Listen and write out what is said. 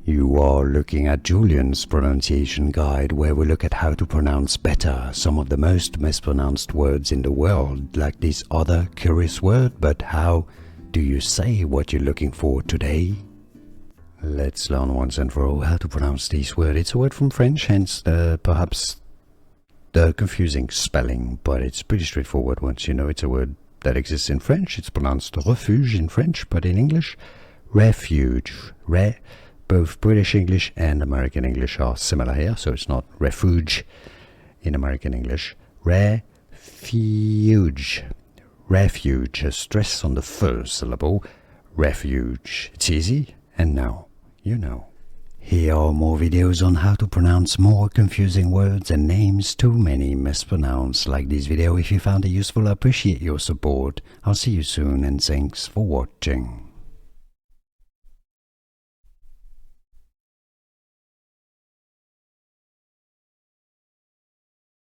You are looking at Julian's pronunciation guide, where we look at how to pronounce better some of the most mispronounced words in the world, like this other curious word, but how do you say what you're looking for today? Let's learn once and for all how to pronounce this word. It's a word from French, hence perhaps the confusing spelling, but it's pretty straightforward once you know it's a word that exists in French. It's pronounced refuge in French, but in English, refuge. Both British English and American English are similar here, so it's not refuge in American English. Refuge. Refuge, a stress on the first syllable. Refuge. It's easy, and now you know. Here are more videos on how to pronounce more confusing words and names too many mispronounced. Like this video if you found it useful. I appreciate your support. I'll see you soon, and thanks for watching.